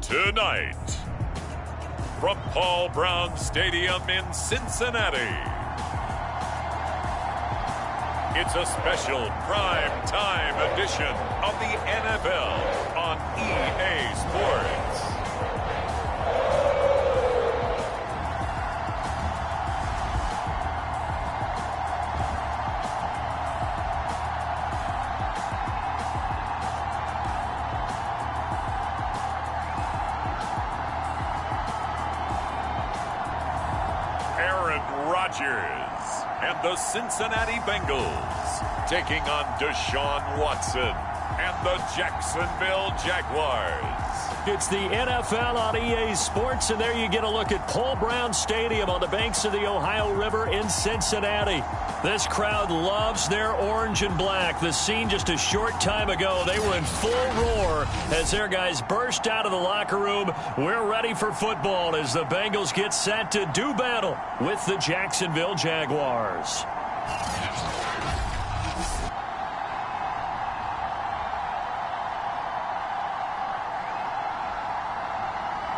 Tonight, from Paul Brown Stadium in Cincinnati, it's a special prime time edition of the NFL on EA Sports. And the Cincinnati Bengals taking on Deshaun Watson and the Jacksonville Jaguars. It's the NFL on EA Sports, and there you get a look at Paul Brown Stadium on the banks of the Ohio River in Cincinnati. This crowd loves their orange and black. The scene just a short time ago, they were in full roar as their guys burst out of the locker room. We're ready for football as the Bengals get set to do battle with the Jacksonville Jaguars.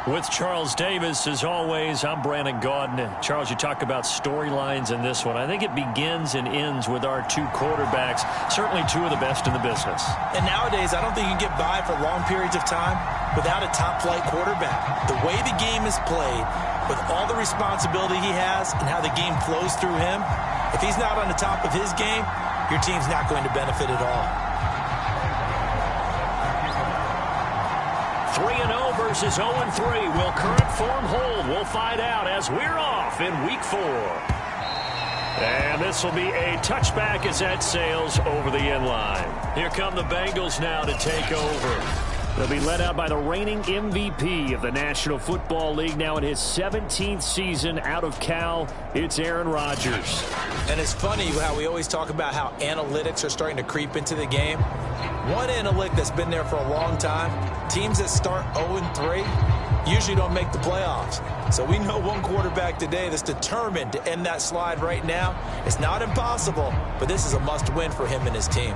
With Charles Davis, as always, I'm Brandon Gaudin. Charles, you talk about storylines in this one. I think it begins and ends with our two quarterbacks, certainly two of the best in the business. And nowadays, I don't think you can get by for long periods of time without a top-flight quarterback. The way the game is played, with all the responsibility he has and how the game flows through him, if he's not on the top of his game, your team's not going to benefit at all. 3-0 versus 0-3. Will current form hold? We'll find out as we're off in Week 4. And this will be a touchback as that sails over the end line. Here come the Bengals now to take over. They'll be led out by the reigning MVP of the National Football League, now in his 17th season out of Cal. It's Aaron Rodgers. And it's funny how we always talk about how analytics are starting to creep into the game. One analytic that's been there for a long time, teams that start 0-3 usually don't make the playoffs. So we know one quarterback today that's determined to end that slide right now. It's not impossible, but this is a must-win for him and his team.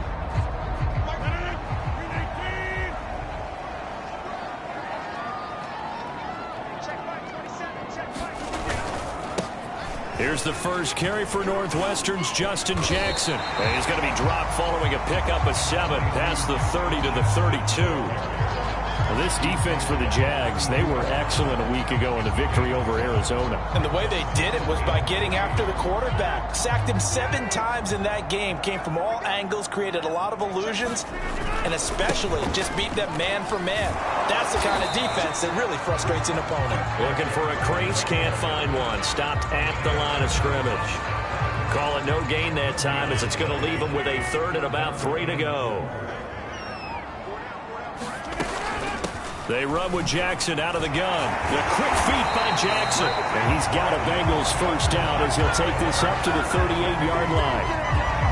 Here's the first carry for Northwestern's Justin Jackson. And he's going to be dropped following a pickup of 7 past the 30 to the 32. Well, this defense for the Jags, they were excellent a week ago in the victory over Arizona. And the way they did it was by getting after the quarterback. Sacked him 7 times in that game. Came from all angles, created a lot of illusions, and especially just beat them man for man. That's the kind of defense that really frustrates an opponent. Looking for a crease, can't find one. Stopped at the line of scrimmage. Call it no gain that time as it's going to leave them with a 3rd and about 3 to go. They run with Jackson out of the gun. The quick feet by Jackson. And he's got a Bengals first down as he'll take this up to the 38-yard line.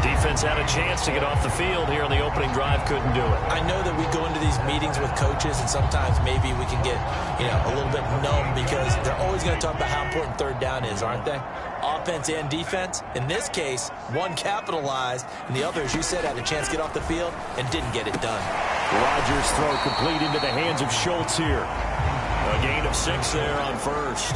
Defense had a chance to get off the field here on the opening drive, couldn't do it. I know that we go into these meetings with coaches, and sometimes maybe we can get, a little bit numb because they're always going to talk about how important 3rd down is, aren't they? Offense and defense. In this case, one capitalized, and the other, as you said, had a chance to get off the field and didn't get it done. Rodgers' throw complete into the hands of Schultz here. A gain of 6 there on first.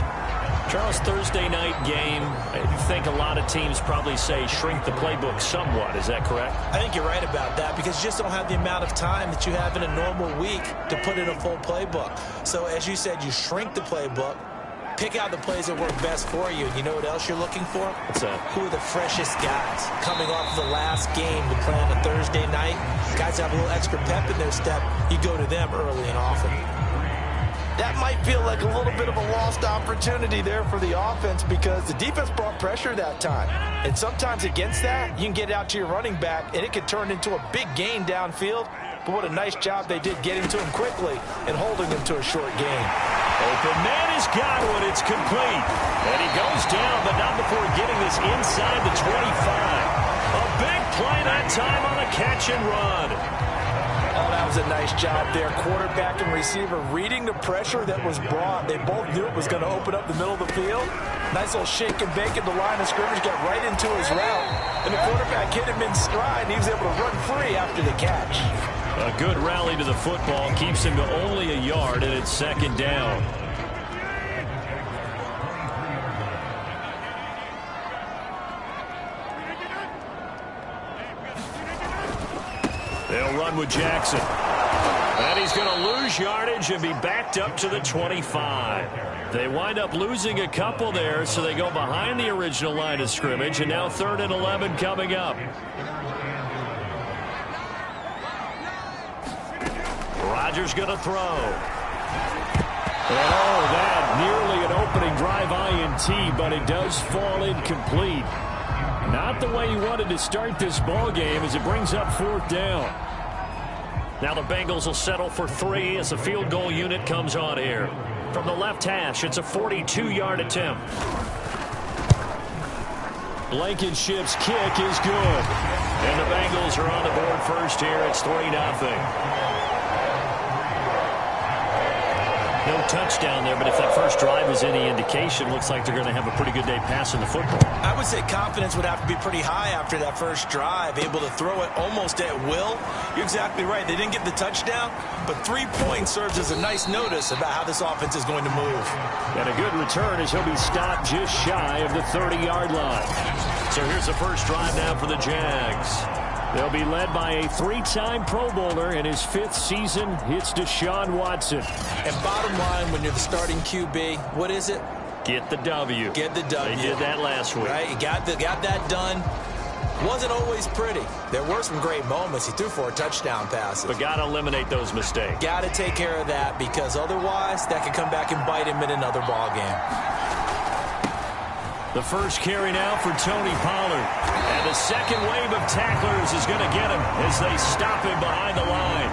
Charles, Thursday night game, I think a lot of teams probably say shrink the playbook somewhat. Is that correct? I think you're right about that because you just don't have the amount of time that you have in a normal week to put in a full playbook. So, as you said, you shrink the playbook, pick out the plays that work best for you. You know what else you're looking for? What's that? Who are the freshest guys coming off the last game to play on a Thursday night? Guys have a little extra pep in their step. You go to them early and often. That might feel like a little bit of a lost opportunity there for the offense because the defense brought pressure that time. And sometimes against that, you can get out to your running back, and it could turn into a big gain downfield. But what a nice job they did getting to him quickly and holding him to a short gain. Open man has got one. It's complete. And he goes down, but not before getting this inside the 25. A big play that time on a catch and run. Oh, that was a nice job there. Quarterback and receiver reading the pressure that was brought. They both knew it was going to open up the middle of the field. Nice little shake and bake at the line of scrimmage, got right into his route. And the quarterback hit him in stride, and he was able to run free after the catch. A good rally to the football keeps him to only a yard, and it's second down. They'll run with Jackson. And he's going to lose yardage and be backed up to the 25. They wind up losing a couple there, so they go behind the original line of scrimmage, and now 3rd and 11 coming up. Rodgers going to throw. And that nearly an opening drive INT, but it does fall incomplete. Not the way he wanted to start this ball game as it brings up 4th down. Now the Bengals will settle for 3 as the field goal unit comes on here. From the left hash, it's a 42-yard attempt. Blankenship's kick is good. And the Bengals are on the board first here. It's 3-0. No touchdown there, but if that first drive is any indication, looks like they're going to have a pretty good day passing the football. I would say confidence would have to be pretty high after that first drive, able to throw it almost at will. You're exactly right. They didn't get the touchdown, but 3 points serves as a nice notice about how this offense is going to move. And a good return as he'll be stopped just shy of the 30-yard line. So here's the first drive now for the Jags. They'll be led by a 3-time Pro Bowler in his 5th season. It's Deshaun Watson. And bottom line, when you're the starting QB, what is it? Get the W. Get the W. They did that last week. Right, you got that done. Wasn't always pretty. There were some great moments. He threw 4 touchdown passes. But got to eliminate those mistakes. Got to take care of that, because otherwise that could come back and bite him in another ball game. The first carry now for Tony Pollard. And the second wave of tacklers is going to get him as they stop him behind the line.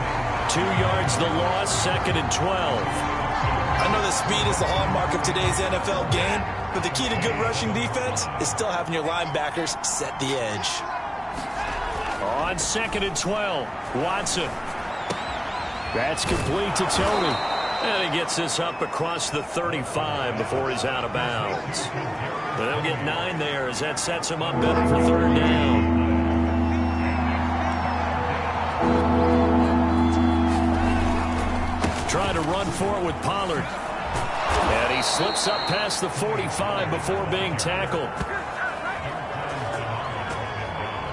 2 yards the loss, 2nd and 12. I know that speed is the hallmark of today's NFL game, but the key to good rushing defense is still having your linebackers set the edge. On 2nd and 12, Watson. That's complete to Tony. And he gets this up across the 35 before he's out of bounds. But they'll get 9 there as that sets him up better for 3rd down. Trying to run for it with Pollard. And he slips up past the 45 before being tackled.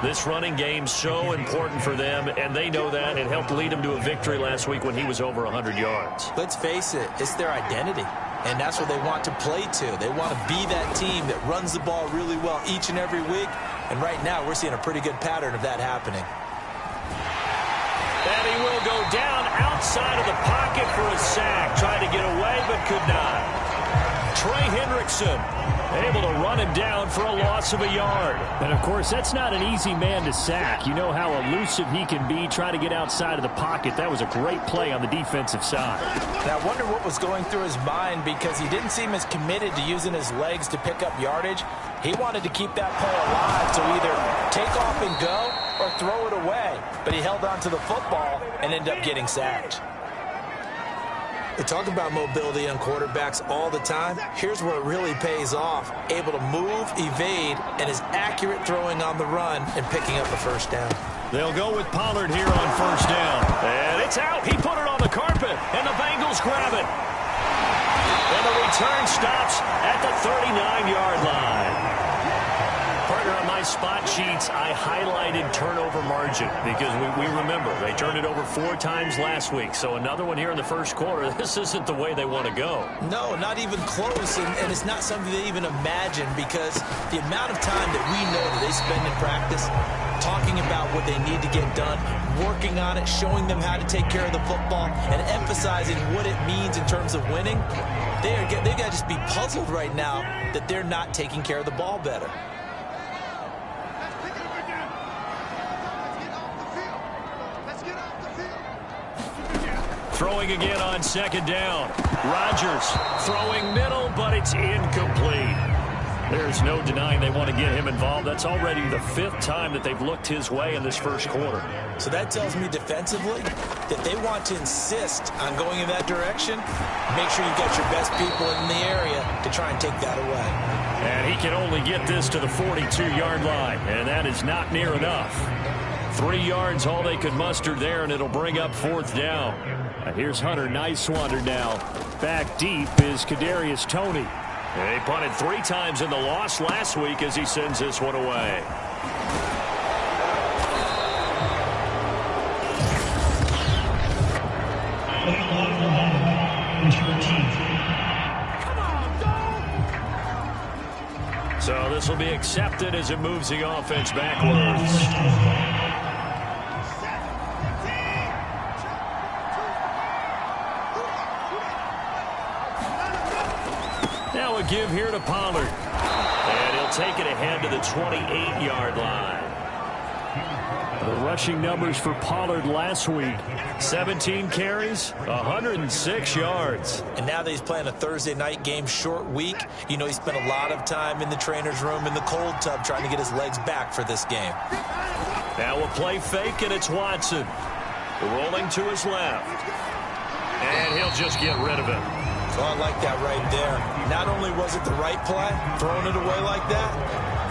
This running game's so important for them, and they know that. It helped lead them to a victory last week when he was over 100 yards. Let's face it, it's their identity, and that's what they want to play to. They want to be that team that runs the ball really well each and every week, and right now we're seeing a pretty good pattern of that happening. And he will go down outside of the pocket for a sack. Tried to get away, but could not. Trey Hendrickson able to run him down for a loss of a yard. And, of course, that's not an easy man to sack. You know how elusive he can be, try to get outside of the pocket. That was a great play on the defensive side. And I wonder what was going through his mind, because he didn't seem as committed to using his legs to pick up yardage. He wanted to keep that play alive, so either take off and go or throw it away. But he held on to the football and ended up getting sacked. We talk about mobility on quarterbacks all the time. Here's where it really pays off. Able to move, evade, and is accurate throwing on the run and picking up a first down. They'll go with Pollard here on first down. And it's out. He put it on the carpet, and the Bengals grab it. And the return stops at the 39-yard line. Partner, on my spot sheets, I highlighted turnover margin because we remember they turned it over 4 times last week. So another one here in the first quarter. This isn't the way they want to go. No, not even close, and it's not something they even imagine, because the amount of time that we know that they spend in practice talking about what they need to get done, working on it, showing them how to take care of the football, and emphasizing what it means in terms of winning, they've got to just be puzzled right now that they're not taking care of the ball better. Throwing again on second down. Rodgers throwing middle, but it's incomplete. There's no denying they want to get him involved. That's already the 5th time that they've looked his way in this first quarter. So that tells me defensively that they want to insist on going in that direction. Make sure you've got your best people in the area to try and take that away. And he can only get this to the 42-yard line, and that is not near enough. 3 yards, all they could muster there, and it'll bring up 4th down. Here's Hunter Nicewander now. Back deep is Kadarius Toney. He punted 3 times in the loss last week as he sends this one away. So this will be accepted as it moves the offense backwards. Now a give here to Pollard. And he'll take it ahead to the 28-yard line. The rushing numbers for Pollard last week. 17 carries, 106 yards. And now that he's playing a Thursday night game, short week, you know he spent a lot of time in the trainer's room in the cold tub trying to get his legs back for this game. Now a play fake, and it's Watson. Rolling to his left. And he'll just get rid of it. So I like that right there. Not only was it the right play, throwing it away like that,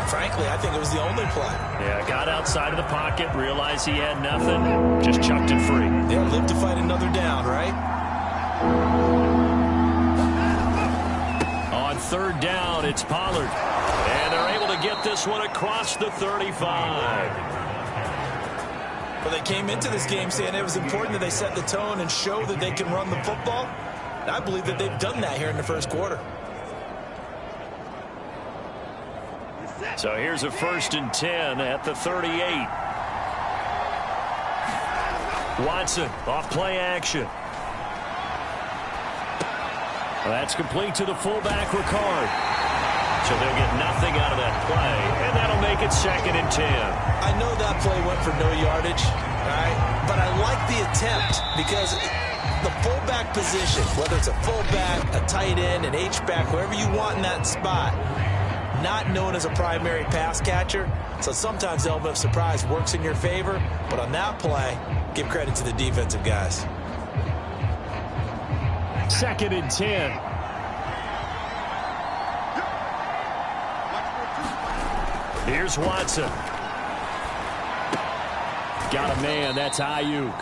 frankly, I think it was the only play. Yeah, got outside of the pocket, realized he had nothing, just chucked it free. Yeah, live to fight another down, right? On 3rd down, it's Pollard. And they're able to get this one across the 35. Well, they came into this game saying it was important that they set the tone and show that they can run the football. I believe that they've done that here in the first quarter. So here's a 1st and 10 at the 38. Watson off play action. Well, that's complete to the fullback, Ricard. So they'll get nothing out of that play, and that'll make it 2nd and 10. I know that play went for no yardage, all right? But I like the attempt because the fullback position, whether it's a fullback, a tight end, an H-back, whoever you want in that spot, not known as a primary pass catcher. So sometimes the element of surprise works in your favor. But on that play, give credit to the defensive guys. 2nd and 10. Here's Watson. Got a man. That's Ayuk.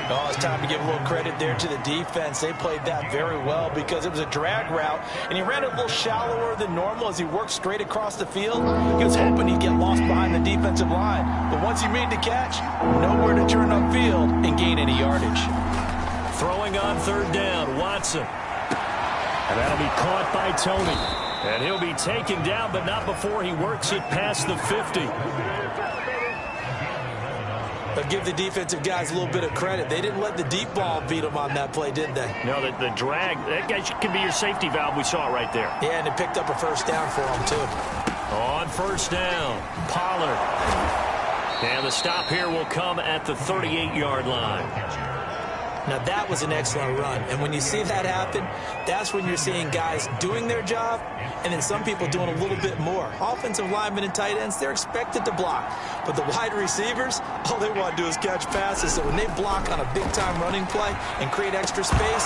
Oh, it's time to give a little credit there to the defense. They played that very well because it was a drag route, and he ran it a little shallower than normal as he worked straight across the field. He was hoping he'd get lost behind the defensive line, but once he made the catch, nowhere to turn upfield and gain any yardage. Throwing on 3rd down, Watson. And that'll be caught by Toney. And he'll be taken down, but not before he works it past the 50. But give the defensive guys a little bit of credit. They didn't let the deep ball beat them on that play, did they? No, the drag, that guy can be your safety valve. We saw it right there. Yeah, and it picked up a 1st down for them, too. On 1st down, Pollard. And the stop here will come at the 38-yard line. Now, that was an excellent run. And when you see that happen, that's when you're seeing guys doing their job and then some people doing a little bit more. Offensive linemen and tight ends, they're expected to block. But the wide receivers, all they want to do is catch passes. So when they block on a big-time running play and create extra space,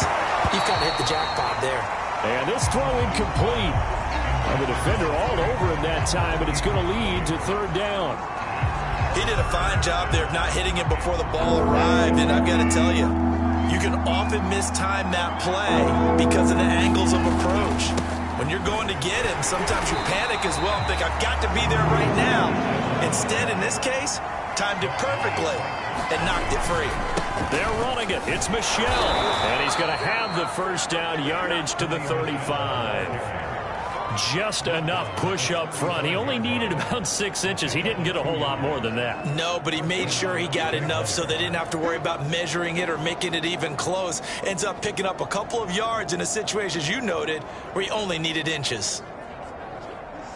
you've kind of hit the jackpot there. And this throw incomplete. And the defender all over him that time, but it's going to lead to 3rd down. He did a fine job there of not hitting him before the ball arrived. And I've got to tell you, you can often mistime that play because of the angles of approach. When you're going to get him, sometimes you panic as well and think, I've got to be there right now. Instead, in this case, timed it perfectly and knocked it free. They're running it. It's Michel. And he's going to have the 1st down, yardage to the 35. Just enough push up front. He only needed about 6 inches. He didn't get a whole lot more than that. No, but he made sure he got enough so they didn't have to worry about measuring it or making it even close. Ends up picking up a couple of yards in a situation, as you noted, where he only needed inches.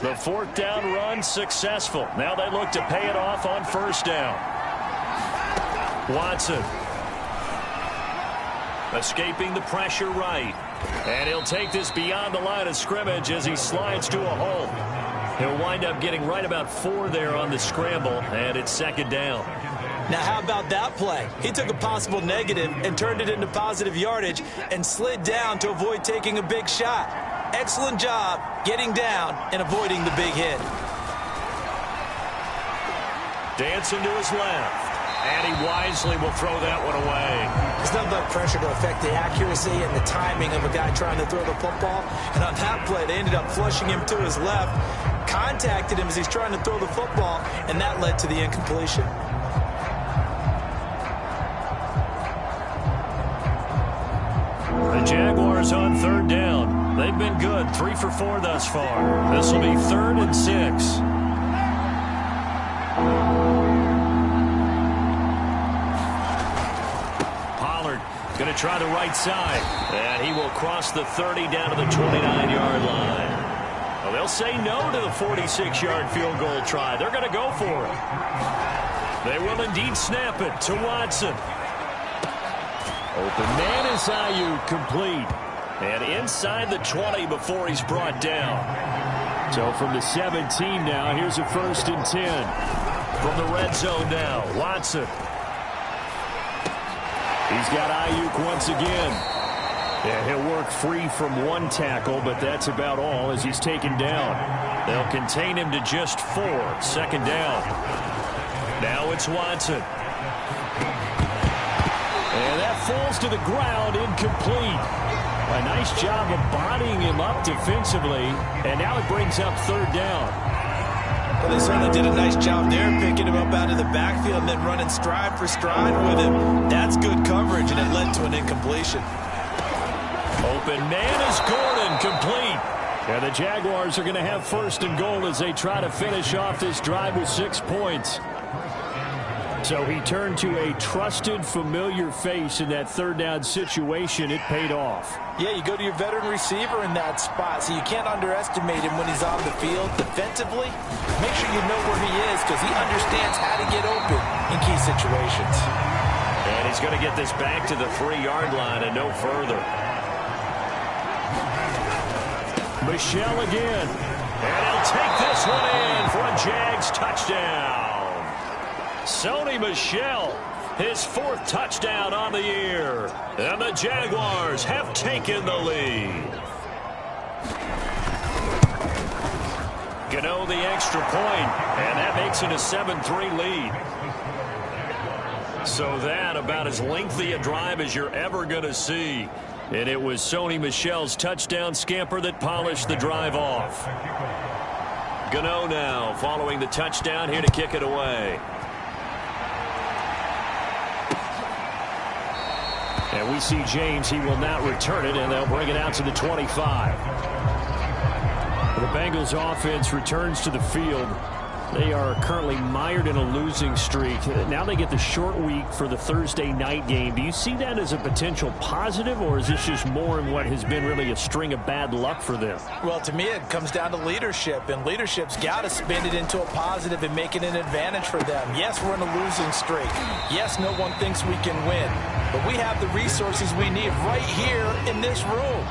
The 4th down run successful. Now they look to pay it off on 1st down. Watson. Escaping the pressure right. And he'll take this beyond the line of scrimmage as he slides to a hole. He'll wind up getting right about 4 there on the scramble, and it's 2nd down. Now, how about that play? He took a possible negative and turned it into positive yardage and slid down to avoid taking a big shot. Excellent job getting down and avoiding the big hit. Dancing to his left. And he wisely will throw that one away. There's nothing but pressure to affect the accuracy and the timing of a guy trying to throw the football. And on that play, they ended up flushing him to his left, contacted him as he's trying to throw the football, and that led to the incompletion. The Jaguars on third down. They've been good, 3 for 4 thus far. This will be 3rd and 6. Going to try the right side. And he will cross the 30 down to the 29-yard line. Well, they'll say no to the 46-yard field goal try. They're going to go for it. They will indeed snap it to Watson. Open man is Ayuk, complete. And inside the 20 before he's brought down. So from the 17 now, here's a 1st and 10. From the red zone now, Watson. He's got Ayuk once again. Yeah, he'll work free from one tackle, but that's about all as he's taken down. They'll contain him to just 4. 2nd down. Now it's Watson. And that falls to the ground, incomplete. A nice job of bodying him up defensively, and now it brings up 3rd down. Well, they certainly did a nice job there, picking him up out of the backfield and then running stride for stride with him. That's good coverage, and it led to an incompletion. Open man is Gordon, complete. And the Jaguars are going to have 1st and goal as they try to finish off this drive with 6 points. So he turned to a trusted, familiar face in that 3rd down situation. It paid off. Yeah, you go to your veteran receiver in that spot, so you can't underestimate him when he's on the field. Defensively, make sure you know where he is because he understands how to get open in key situations. And he's going to get this back to the 3-yard line and no further. Michel again. And he'll take this one in for a Jags touchdown. Sony Michel, his 4th touchdown on the year. And the Jaguars have taken the lead. Gano the extra point, and that makes it a 7-3 lead. So that about as lengthy a drive as you're ever going to see. And it was Sony Michel's touchdown scamper that polished the drive off. Gano now following the touchdown, here to kick it away. And we see James, he will not return it, and they'll bring it out to the 25. The Bengals offense returns to the field. They are currently mired in a losing streak. Now they get the short week for the Thursday night game. Do you see that as a potential positive, or is this just more in what has been really a string of bad luck for them? Well, to me, it comes down to leadership, and leadership's got to spin it into a positive and make it an advantage for them. Yes, we're in a losing streak. Yes, no one thinks we can win, but we have the resources we need right here in this room.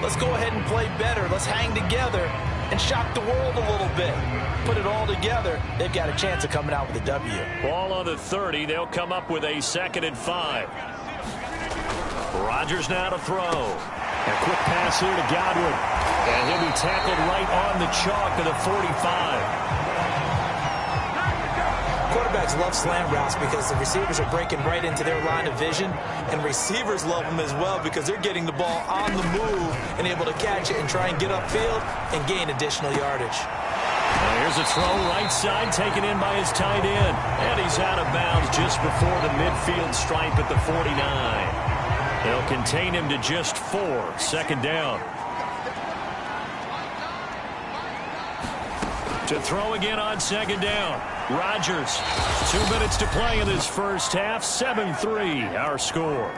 Let's go ahead and play better. Let's hang together and shock the world a little bit. Put it all together, they've got a chance of coming out with a W. Ball on the 30. They'll come up with a 2nd and 5. Rodgers now to throw. A quick pass here to Godwin. And he'll be tackled right on the chalk of the 45. Quarterbacks love slant routes because the receivers are breaking right into their line of vision, and receivers love them as well because they're getting the ball on the move and able to catch it and try and get upfield and gain additional yardage. Well, here's a throw right side taken in by his tight end, and he's out of bounds just before the midfield stripe at the 49. They'll contain him to just 4. 2nd down. To throw again on 2nd down. Rodgers. 2 minutes to play in this first half. 7-3 our score.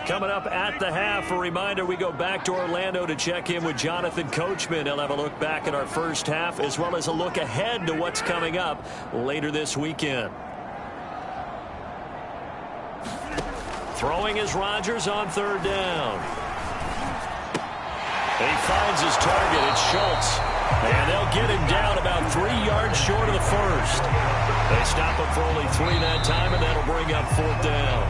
Coming up at the half, a reminder, we go back to Orlando to check in with Jonathan Coachman. He'll have a look back at our first half as well as a look ahead to what's coming up later this weekend. Throwing is Rodgers on 3rd down. He finds his target. It's Schultz. And they'll get him down about 3 yards short of the first. They stop him for only 3 that time, and that'll bring up 4th down.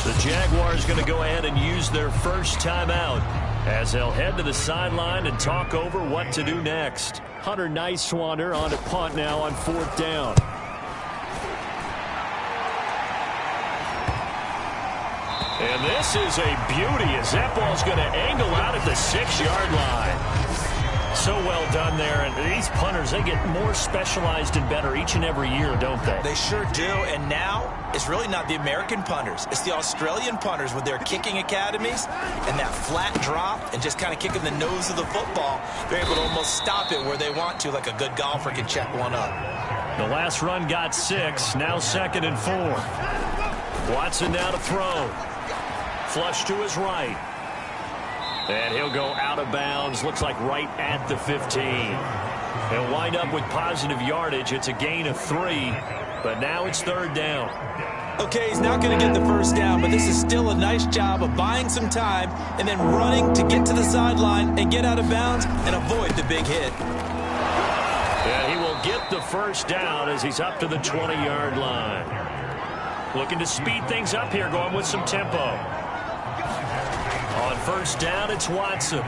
The Jaguars going to go ahead and use their first timeout as they'll head to the sideline and talk over what to do next. Hunter Nicewander on a punt now on 4th down. And this is a beauty as that ball's going to angle out at the 6-yard line. So well done there. And these punters, they get more specialized and better each and every year, don't they? They sure do. And now it's really not the American punters. It's the Australian punters with their kicking academies and that flat drop and just kind of kicking the nose of the football. They're able to almost stop it where they want to, like a good golfer can check one up. The last run got 6. Now 2nd and 4. Watson now to throw. Flush to his right. And he'll go out of bounds. Looks like right at the 15. He'll wind up with positive yardage. It's a gain of 3. But now it's 3rd down. Okay, he's not going to get the first down, but this is still a nice job of buying some time and then running to get to the sideline and get out of bounds and avoid the big hit. And he will get the first down as he's up to the 20-yard line. Looking to speed things up here, going with some tempo. On 1st down, it's Watson.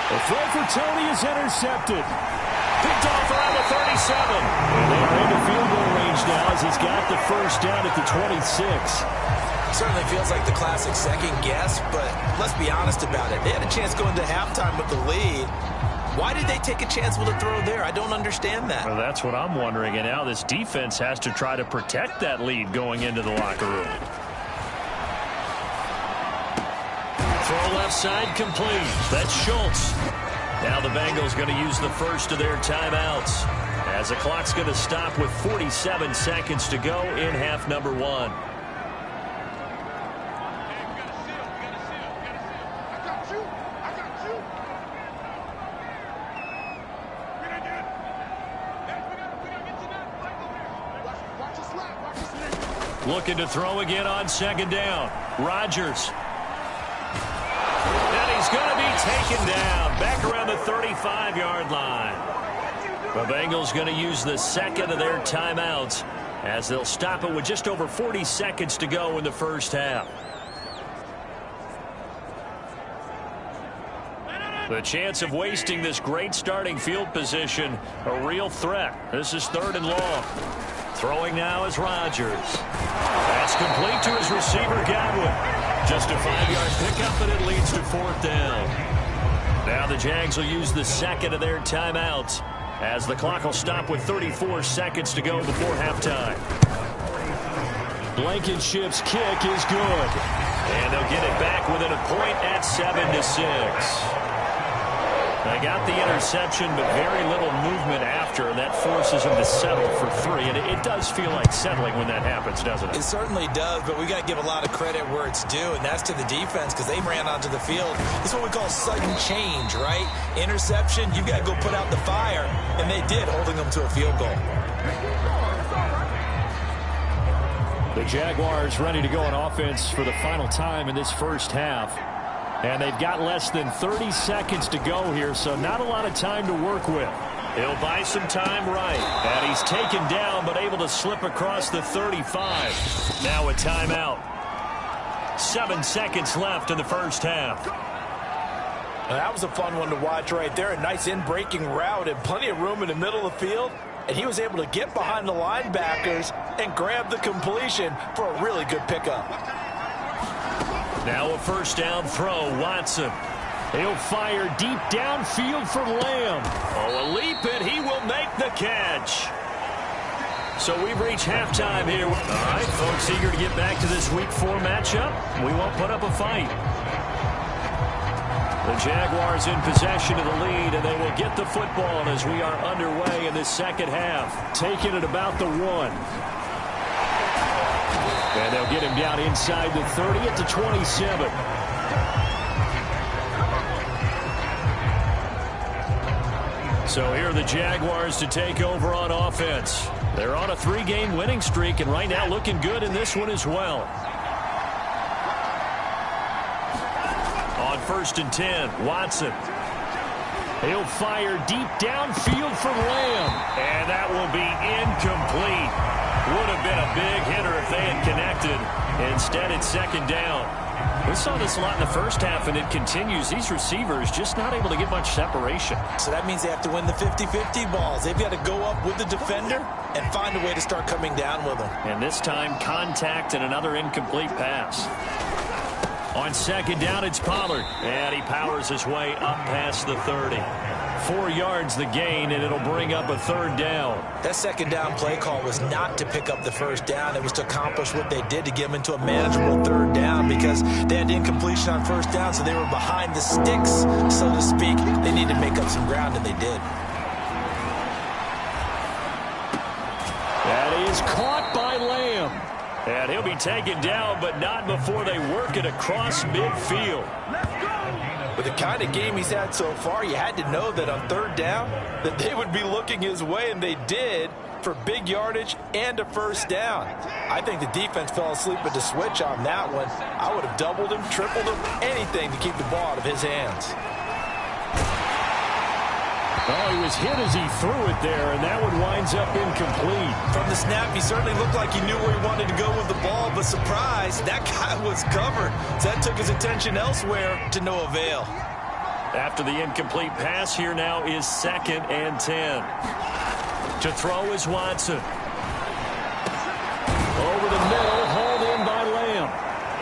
The throw for Tony is intercepted. Picked off around the 37. And they are into field goal range now as he's got the first down at the 26. Certainly feels like the classic second guess, but let's be honest about it. They had a chance going to halftime with the lead. Why did they take a chance with a throw there? I don't understand that. Well, that's what I'm wondering. And now this defense has to try to protect that lead going into the locker room. Throw left side complete. That's Schultz. Now the Bengals going to use the first of their timeouts as the clock's going to stop with 47 seconds to go in half number 1. Looking to throw again on 2nd down. Rodgers. And he's going to be taken down back around the 35-yard line. The Bengals going to use the 2nd of their timeouts as they'll stop it with just over 40 seconds to go in the first half. The chance of wasting this great starting field position, a real threat. This is 3rd and long. Throwing now is Rodgers. That's complete to his receiver, Godwin. Just a 5-yard pickup, and it leads to 4th down. Now the Jags will use the 2nd of their timeouts as the clock will stop with 34 seconds to go before halftime. Blankenship's kick is good. And they'll get it back within a point at 7-6. They got the interception, but very little movement after, and that forces them to settle for 3. And it does feel like settling when that happens, doesn't it? It certainly does, but we got to give a lot of credit where it's due, and that's to the defense because they ran onto the field. It's what we call sudden change, right? Interception, you got to go put out the fire, and they did, holding them to a field goal. The Jaguars ready to go on offense for the final time in this first half. And they've got less than 30 seconds to go here, so not a lot of time to work with. He'll buy some time right. And he's taken down, but able to slip across the 35. Now a timeout. 7 seconds left in the first half. Now, that was a fun one to watch right there. A nice in-breaking route and plenty of room in the middle of the field. And he was able to get behind the linebackers and grab the completion for a really good pickup. Now a first down throw, Watson. He'll fire deep downfield for Lamb. Oh, a leap, and he will make the catch. So we've reached halftime here. All right, folks, eager to get back to this Week 4 matchup. We won't put up a fight. The Jaguars in possession of the lead, and they will get the football as we are underway in the second half. Taking it about the 1. And they'll get him down inside the 30 at the 27. So here are the Jaguars to take over on offense. They're on a 3-game winning streak, and right now looking good in this one as well. On 1st and 10, Watson. He'll fire deep downfield for Lamb. And that will be incomplete. Would have been a big hitter if they had connected. Instead, it's 2nd down. We saw this a lot in the first half, and it continues. These receivers just not able to get much separation. So that means they have to win the 50-50 balls. They've got to go up with the defender and find a way to start coming down with them. And this time, contact and another incomplete pass. On second down, it's Pollard. And he powers his way up past the 30. 4 yards the gain, and it'll bring up a third down. That second down play call was not to pick up the first down. It was to accomplish what they did to get them into a manageable third down because they had incompletion on first down, so they were behind the sticks, so to speak. They needed to make up some ground, and they did. That is caught by Lamb. And he'll be taken down, but not before they work it across midfield. With the kind of game he's had so far, you had to know that on third down that they would be looking his way, and they did, for big yardage and a first down. I think the defense fell asleep at the switch on that one. I would have doubled him, tripled him, anything to keep the ball out of his hands. Oh, he was hit as he threw it there, and that one winds up incomplete. From the snap, he certainly looked like he knew where he wanted to go with the ball, but surprise, that guy was covered. So that took his attention elsewhere to no avail. After the incomplete pass, here now is 2nd and 10. To throw is Watson. Over the middle, hauled in by Lamb.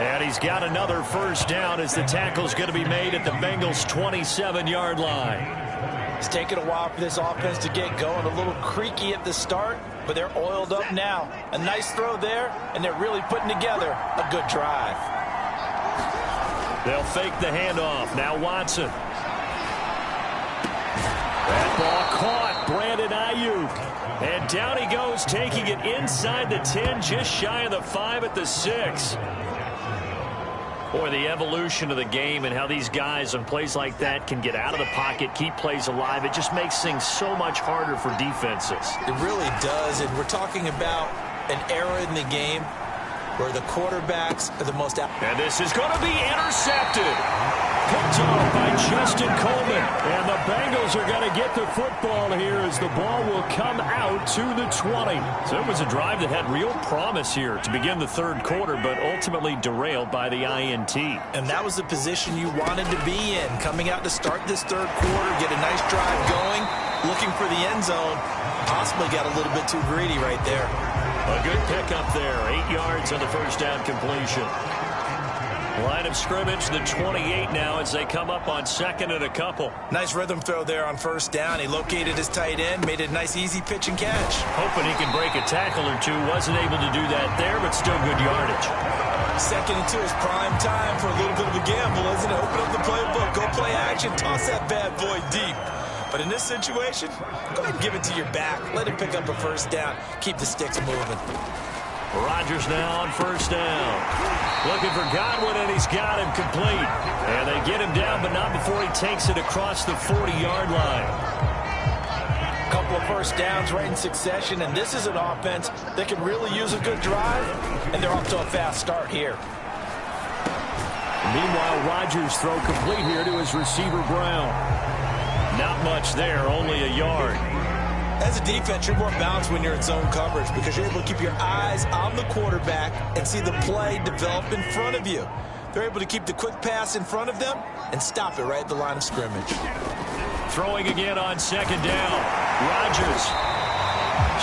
And he's got another first down as the tackle's going to be made at the Bengals' 27-yard line. It's taken a while for this offense to get going. A little creaky at the start, but they're oiled up now. A nice throw there, and they're really putting together a good drive. They'll fake the handoff. Now Watson. That ball caught. Brandon Ayuk. And down he goes, taking it inside the 10, just shy of the 5 at the 6. Boy, the evolution of the game and how these guys on plays like that can get out of the pocket, keep plays alive, it just makes things so much harder for defenses. It really does, and we're talking about an era in the game where the quarterbacks are the most... And this is going to be intercepted. Picked off by Justin Coleman. And the Bengals are going to get the football here as the ball will come out to the 20. So it was a drive that had real promise here to begin the third quarter, but ultimately derailed by the INT. And that was the position you wanted to be in, coming out to start this third quarter, get a nice drive going, looking for the end zone. Possibly got a little bit too greedy right there. A good pickup there, 8 yards on the first down completion. Line of scrimmage, the 28 now as they come up on 2nd and a couple. Nice rhythm throw there on first down. He located his tight end, made it a nice easy pitch and catch. Hoping he can break a tackle or two. Wasn't able to do that there, but still good yardage. 2nd and 2 is prime time for a little bit of a gamble, isn't it? Open up the playbook, go play action, toss that bad boy deep. But in this situation, go ahead and give it to your back. Let him pick up a first down. Keep the sticks moving. Rodgers now on first down. Looking for Godwin, and he's got him complete. And they get him down, but not before he takes it across the 40-yard line. A couple of first downs right in succession, and this is an offense that can really use a good drive, and they're off to a fast start here. Meanwhile, Rodgers throw complete here to his receiver, Brown. Not much there, only a yard. As a defense, you're more balanced when you're in zone coverage because you're able to keep your eyes on the quarterback and see the play develop in front of you. They're able to keep the quick pass in front of them and stop it right at the line of scrimmage. Throwing again on 2nd down. Rodgers.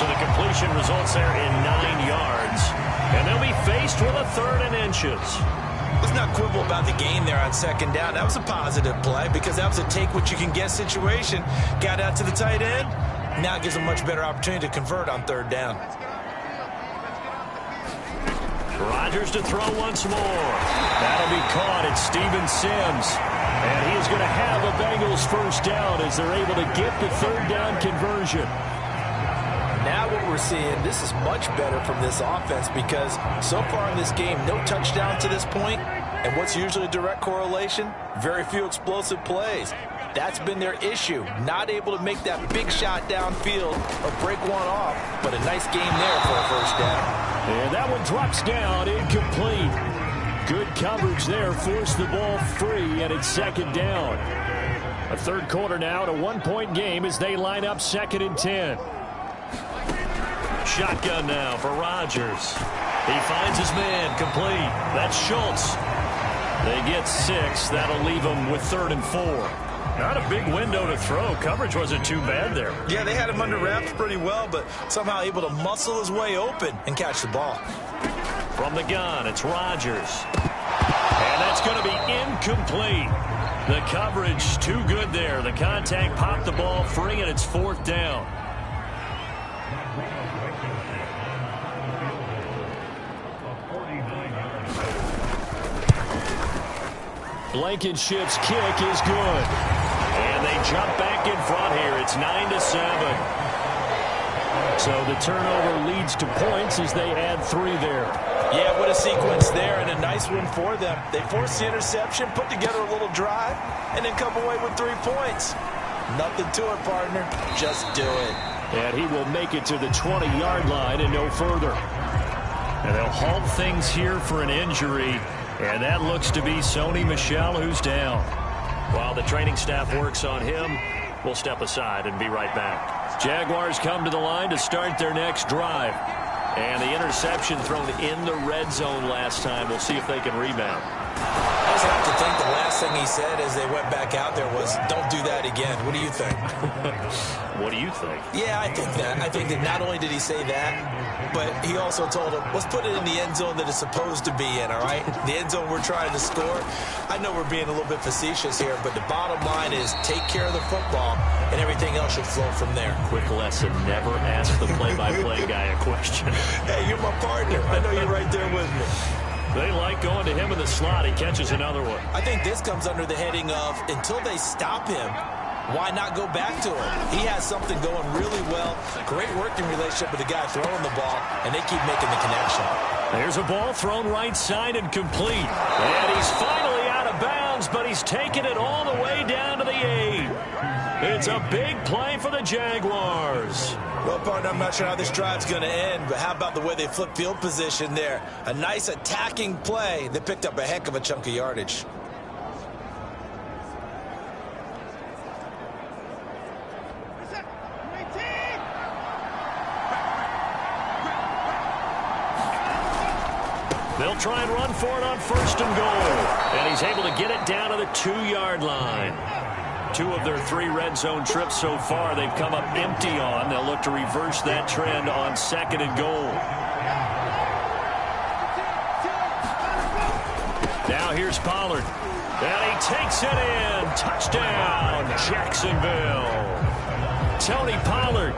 So the completion results there in 9 yards. And they'll be faced with a 3rd and inches. Let's not quibble about the gain there on 2nd down. That was a positive play because that was a take-what-you-can-get situation. Got out to the tight end. Now it gives them a much better opportunity to convert on 3rd down. Rodgers to throw once more. That'll be caught. It's Steven Sims. And he is going to have a Bengals first down as they're able to get the 3rd down conversion. Now what we're seeing, this is much better from this offense because so far in this game, no touchdown to this point. And what's usually a direct correlation? Very few explosive plays. That's been their issue. Not able to make that big shot downfield or break one off, but a nice game there for a first down. And that one drops down, incomplete. Good coverage there, forced the ball free, and it's 2nd down. A third quarter now, and a 1-point game as they line up 2nd and 10. Shotgun now for Rodgers. He finds his man complete. That's Schultz. They get 6. That'll leave them with 3rd and 4. Not a big window to throw. Coverage wasn't too bad there. Yeah, they had him under wraps pretty well, but somehow able to muscle his way open and catch the ball. From the gun, it's Rodgers. And that's going to be incomplete. The coverage too good there. The contact popped the ball free, and it's 4th down. Blankenship's kick is good. And they jump back in front here. It's 9-7. So the turnover leads to points as they add 3 there. Yeah, what a sequence there, and a nice one for them. They forced the interception, put together a little drive, and then come away with 3 points. Nothing to it, partner. Just do it. And he will make it to the 20-yard line and no further. And they'll halt things here for an injury. And that looks to be Sony Michel, who's down. While the training staff works on him, we'll step aside and be right back. Jaguars come to the line to start their next drive. And the interception thrown in the red zone last time. We'll see if they can rebound. I just have to think the last thing he said as they went back out there was, don't do that again. What do you think? What do you think? Yeah, I think that. I think that not only did he say that, but he also told him, let's put it in the end zone that it's supposed to be in, all right? The end zone we're trying to score. I know we're being a little bit facetious here, but the bottom line is take care of the football, and everything else should flow from there. Quick lesson, never ask the play-by-play guy a question. Hey, you're my partner. I know you're right there with me. They like going to him in the slot. He catches another one. I think this comes under the heading of until they stop him, why not go back to him? He has something going really well. Great working relationship with the guy throwing the ball, and they keep making the connection. There's a ball thrown right side and complete. And he's finally out of bounds, but he's taken it all the way down to the 8. It's a big play for the Jaguars. Well, partner, I'm not sure how this drive's going to end, but how about the way they flip field position there? A nice attacking play that picked up a heck of a chunk of yardage. They'll try and run for it on 1st and goal. And he's able to get it down to the 2-yard line. 2 of their 3 red zone trips so far they've come up empty on. They'll look to reverse that trend on 2nd and goal. Now here's Pollard. And he takes it in. Touchdown, Jacksonville. Tony Pollard,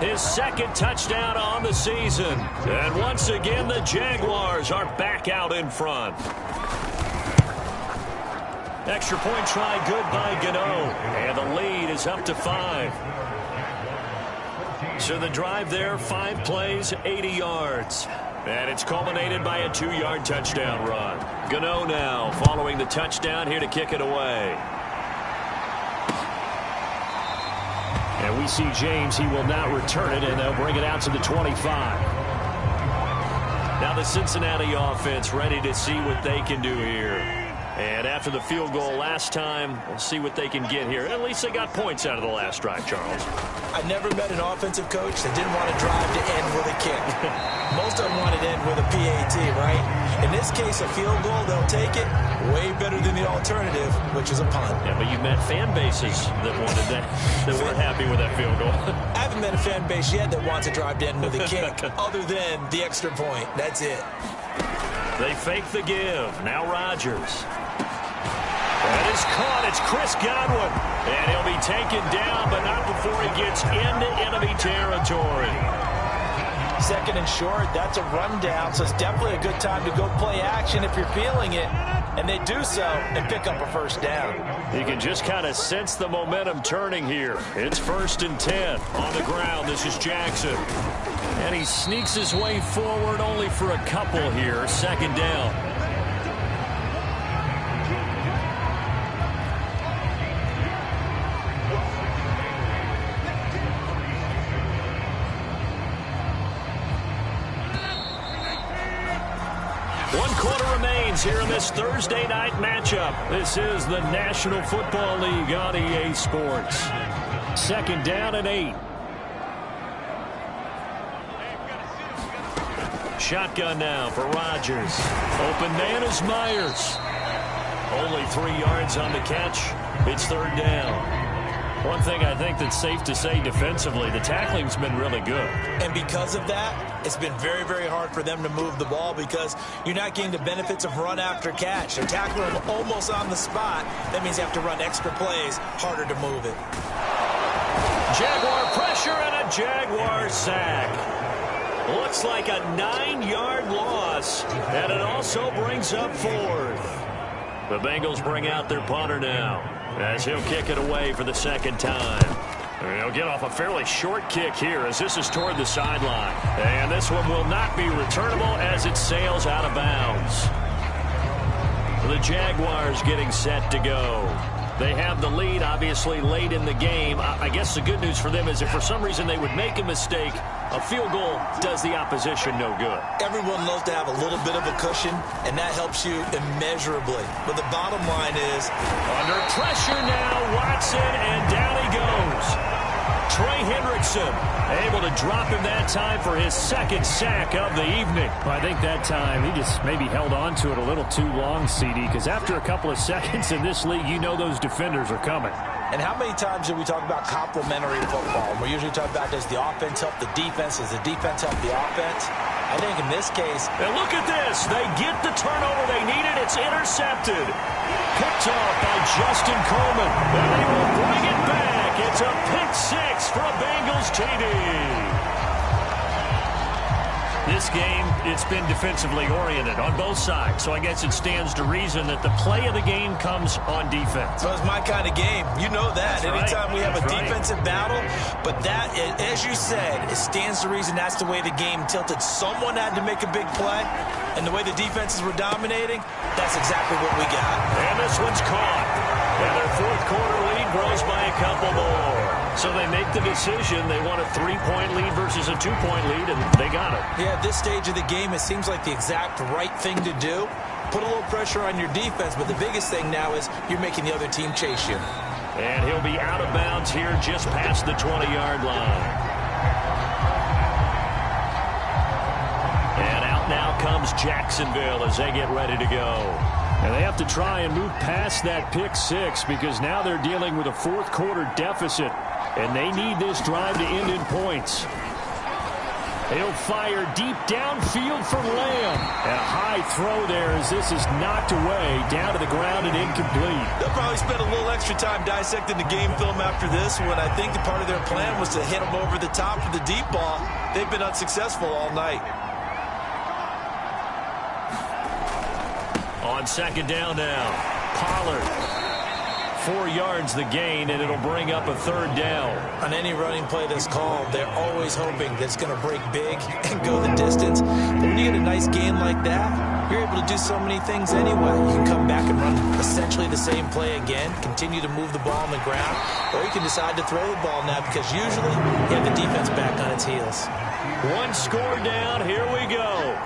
his 2nd touchdown on the season. And once again, the Jaguars are back out in front. Extra point try good by Gano. And the lead is up to 5. So the drive there, 5 plays, 80 yards. And it's culminated by a 2-yard touchdown run. Gano now following the touchdown here to kick it away. And we see James, he will not return it, and they'll bring it out to the 25. Now the Cincinnati offense ready to see what they can do here. And after the field goal last time, we'll see what they can get here. At least they got points out of the last drive, Charles. I never met an offensive coach that didn't want to drive to end with a kick. Most of them wanted to end with a PAT, right? In this case, a field goal, they'll take it. Way better than the alternative, which is a punt. Yeah, but you've met fan bases that wanted that, that weren't happy with that field goal. I haven't met a fan base yet that wants to drive to end with a kick, other than the extra point. That's it. They fake the give. Now Rodgers. That is caught. It's Chris Godwin. And he'll be taken down, but not before he gets into enemy territory. 2nd and short, that's a rundown, so it's definitely a good time to go play action if you're feeling it. And they do so and pick up a 1st down. You can just kind of sense the momentum turning here. It's 1st and 10. On the ground, this is Jackson. And he sneaks his way forward only for a couple here. 2nd down. Here in this Thursday night matchup. This is the National Football League on EA Sports. 2nd down and 8. Shotgun now for Rodgers. Open man is Myers. Only 3 yards on the catch. It's third down. One thing I think that's safe to say defensively, the tackling's been really good. And because of that, it's been very, very hard for them to move the ball because you're not getting the benefits of run after catch. They're tackling them almost on the spot. That means you have to run extra plays, harder to move it. Jaguar pressure and a Jaguar sack. Looks like a 9-yard loss, and it also brings up fourth. The Bengals bring out their punter now, as he'll kick it away for the second time. He'll get off a fairly short kick here as this is toward the sideline. And this one will not be returnable as it sails out of bounds. The Jaguars getting set to go. They have the lead, obviously, late in the game. I guess the good news for them is if for some reason they would make a mistake, a field goal does the opposition no good. Everyone loves to have a little bit of a cushion, and that helps you immeasurably. But the bottom line is... Under pressure now, Watson, and down he goes. Trey Hendrickson able to drop him that time for his second sack of the evening. Well, I think that time he just maybe held on to it a little too long, CD, because after a couple of seconds in this league, you know those defenders are coming. And how many times do we talk about complementary football? We usually talk about does the offense help the defense? Does the defense help the offense? I think in this case... And look at this. They get the turnover they needed. It's intercepted. Picked off by Justin Coleman. And they will bring it back. It's a pick six for a Bengals TD. This game, it's been defensively oriented on both sides. So I guess it stands to reason that the play of the game comes on defense. So it's my kind of game. You know that. That's Anytime right. we have That's a defensive battle. But that, as you said, it stands to reason that's the way the game tilted. Someone had to make a big play. And the way the defenses were dominating, that's exactly what we got. And this one's caught. And their fourth quarter lead grows by a couple more. So they make the decision. They want a 3-point lead versus a 2-point lead, and they got it. Yeah, at this stage of the game, it seems like the exact right thing to do. Put a little pressure on your defense, but the biggest thing now is you're making the other team chase you. And he'll be out of bounds here just past the 20-yard line. And out now comes Jacksonville as they get ready to go. And they have to try and move past that pick six because now they're dealing with a fourth quarter deficit. And they need this drive to end in points. He'll fire deep downfield for Lamb. And a high throw there as this is knocked away down to the ground and incomplete. They'll probably spend a little extra time dissecting the game film after this one. I think part of their plan was to hit them over the top of the deep ball. They've been unsuccessful all night. On second down now, Pollard. 4 yards the gain, and it'll bring up a third down. On any running play that's called, they're always hoping that it's going to break big and go the distance. But when you get a nice gain like that, you're able to do so many things anyway. You can come back and run essentially the same play again, continue to move the ball on the ground, or you can decide to throw the ball now because usually you have the defense back on its heels. One score down. Here we go.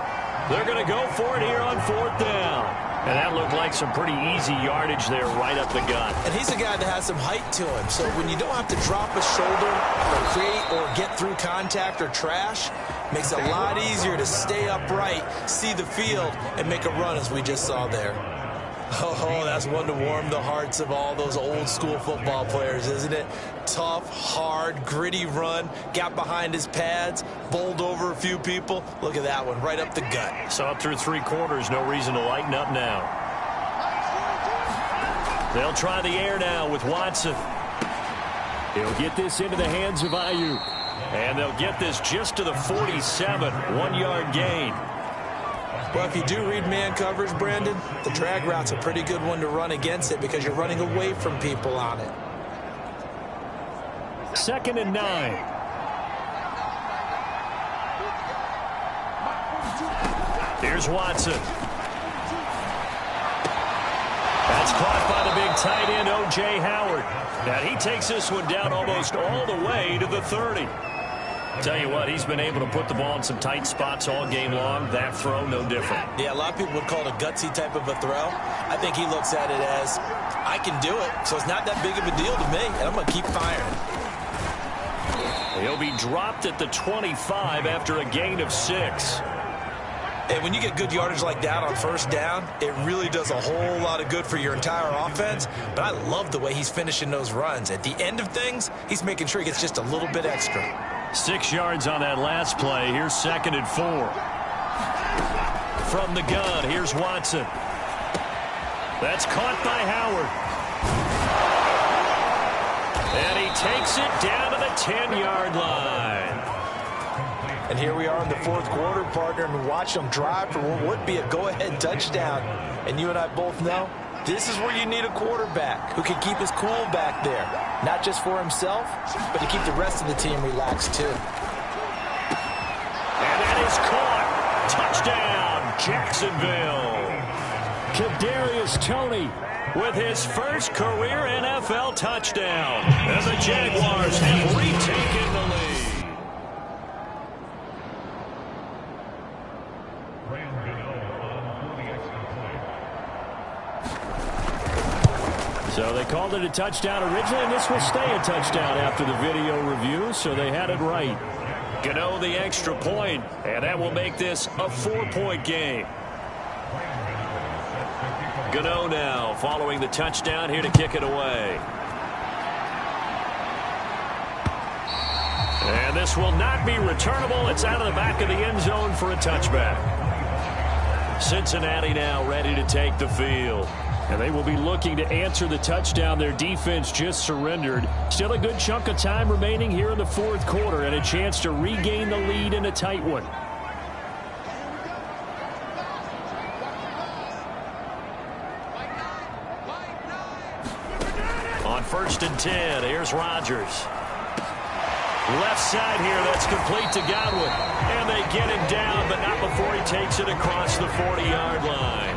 They're going to go for it here on fourth down. And that looked like some pretty easy yardage there right up the gut. And he's a guy that has some height to him. So when you don't have to drop a shoulder or create or get through contact or trash, makes it a lot easier to stay upright, see the field, and make a run as we just saw there. Oh, that's one to warm the hearts of all those old school football players, isn't it? Tough, hard, gritty run, got behind his pads, bowled over a few people. Look at that one, right up the gut. So up through 3 quarters, no reason to lighten up now. They'll try the air now with Watson. He'll get this into the hands of Ayuk. And they'll get this just to the 47, 1-yard gain. Well, if you do read man coverage, Brandon, the drag route's a pretty good one to run against it because you're running away from people on it. 2nd and 9. Here's Watson. That's caught by the big tight end, O.J. Howard. Now he takes this one down almost all the way to the 30. Tell you what, he's been able to put the ball in some tight spots all game long. That throw, no different. Yeah, a lot of people would call it a gutsy type of a throw. I think he looks at it as, I can do it, so it's not that big of a deal to me, and I'm going to keep firing. He'll be dropped at the 25 after a gain of 6. And when you get good yardage like that on first down, it really does a whole lot of good for your entire offense. But I love the way he's finishing those runs. At the end of things, he's making sure he gets just a little bit extra. 6 yards on that last play. Here's 2nd and 4. From the gun, here's Watson. That's caught by Howard. And he takes it down to the 10-yard line. And here we are in the 4th quarter, partner, and watch them drive for what would be a go-ahead touchdown. And you and I both know this is where you need a quarterback who can keep his cool back there. Not just for himself, but to keep the rest of the team relaxed, too. And that is caught. Touchdown, Jacksonville. Kadarius Toney with his first career NFL touchdown. And the Jaguars have retaken the lead. So they called it a touchdown originally, and this will stay a touchdown after the video review, so they had it right. Gano the extra point, and that will make this a 4-point game. Gano now following the touchdown here to kick it away. And this will not be returnable. It's out of the back of the end zone for a touchback. Cincinnati now ready to take the field. And they will be looking to answer the touchdown their defense just surrendered. Still a good chunk of time remaining here in the 4th quarter and a chance to regain the lead in a tight one. On 1st and 10, here's Rodgers. Left side here, that's complete to Godwin. And they get him down, but not before he takes it across the 40-yard line.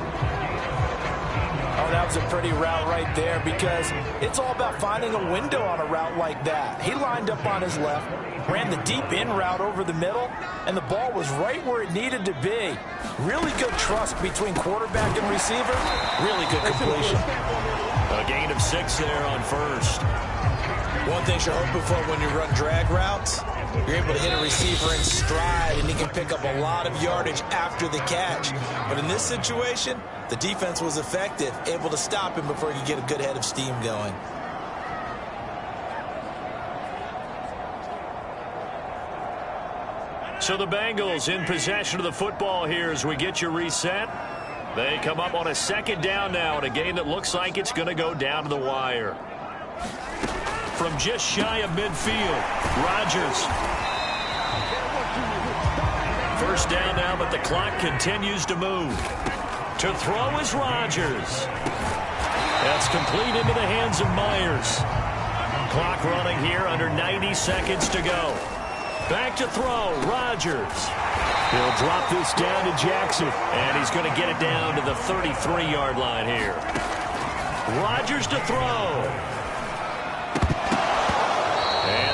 Oh, that was a pretty route right there because it's all about finding a window on a route like that. He lined up on his left, ran the deep in route over the middle, and the ball was right where it needed to be. Really good trust between quarterback and receiver. Really good completion. A gain of 6 there on 1st. One thing you're hoping for when you run drag routes, you're able to hit a receiver in stride, and he can pick up a lot of yardage after the catch. But in this situation, the defense was effective, able to stop him before he could get a good head of steam going. So the Bengals in possession of the football here as we get you reset. They come up on a 2nd down now in a game that looks like it's going to go down to the wire. From just shy of midfield, Rodgers. 1st down now, but the clock continues to move. To throw is Rodgers. That's complete into the hands of Myers. Clock running here, under 90 seconds to go. Back to throw, Rodgers. He'll drop this down to Jackson, and he's going to get it down to the 33-yard line here. Rodgers to throw.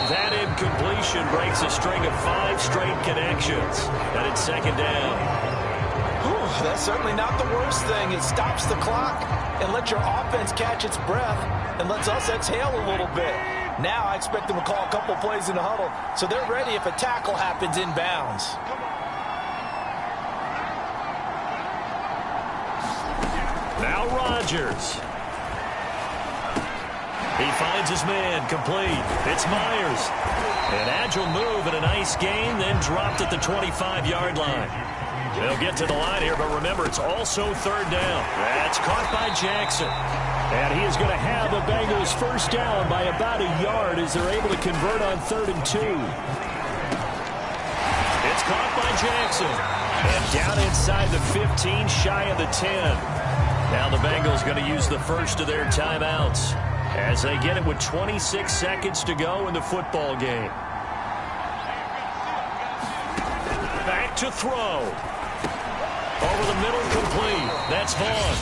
That incompletion breaks a string of 5 straight connections. And it's 2nd down. Whew, that's certainly not the worst thing. It stops the clock and lets your offense catch its breath and lets us exhale a little bit. Now I expect them to call a couple plays in the huddle so they're ready if a tackle happens inbounds. Now Rodgers. He finds his man, complete. It's Myers. An agile move and a nice gain, then dropped at the 25-yard line. They'll get to the line here, but remember, it's also 3rd down. That's caught by Jackson. And he is going to have the Bengals 1st down by about a yard as they're able to convert on 3rd and 2. It's caught by Jackson. And down inside the 15, shy of the 10. Now the Bengals going to use the first of their timeouts as they get it with 26 seconds to go in the football game. Back to throw. Over the middle, complete. That's Vaughn.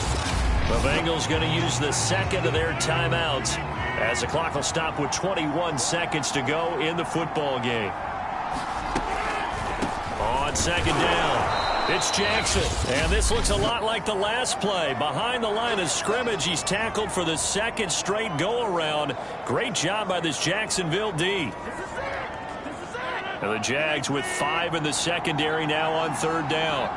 The Bengals going to use the 2nd of their timeouts as the clock will stop with 21 seconds to go in the football game. On 2nd down. It's Jackson, and this looks a lot like the last play. Behind the line of scrimmage, he's tackled for the 2nd straight go-around. Great job by this Jacksonville D. And the Jags with 5 in the secondary now on 3rd down.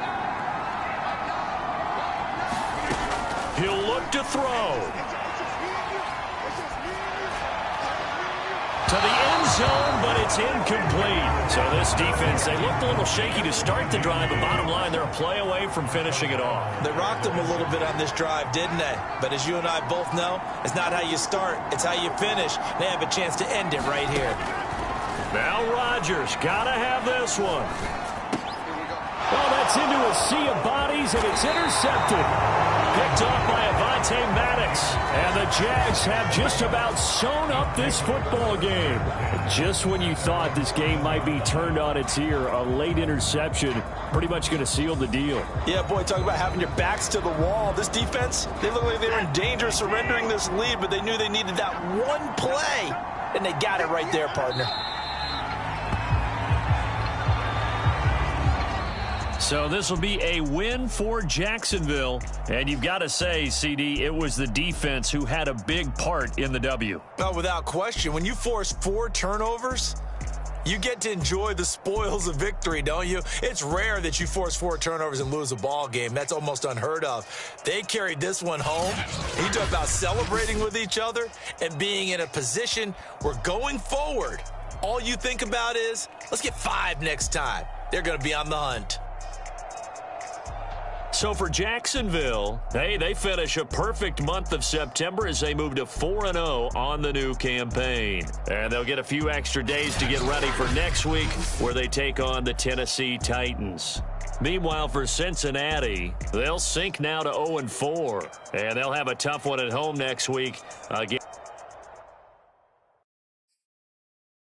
He'll look to throw. To the end zone, but it's incomplete. So this defense, they looked a little shaky to start the drive, but bottom line, they're a play away from finishing it off. They rocked them a little bit on this drive, didn't they? But as you and I both know, it's not how you start, it's how you finish. They have a chance to end it right here. Now Rodgers, gotta have this one. Oh, that's into a sea of bodies, and it's intercepted. Picked off by Avonte Maddox. And the Jags have just about sewn up this football game. Just when you thought this game might be turned on its ear, a late interception pretty much going to seal the deal. Yeah, boy, talk about having your backs to the wall. This defense, they look like they were in danger of surrendering this lead, but they knew they needed that one play, and they got it right there, partner. So this will be a win for Jacksonville. And you've got to say, CD, it was the defense who had a big part in the W. No, without question. When you force 4 turnovers, you get to enjoy the spoils of victory, don't you? It's rare that you force 4 turnovers and lose a ball game. That's almost unheard of. They carried this one home. You talk about celebrating with each other and being in a position where going forward, all you think about is, let's get 5 next time. They're going to be on the hunt. So for Jacksonville, hey, they finish a perfect month of September as they move to 4-0 on the new campaign. And they'll get a few extra days to get ready for next week where they take on the Tennessee Titans. Meanwhile, for Cincinnati, they'll sink now to 0-4. And they'll have a tough one at home next week against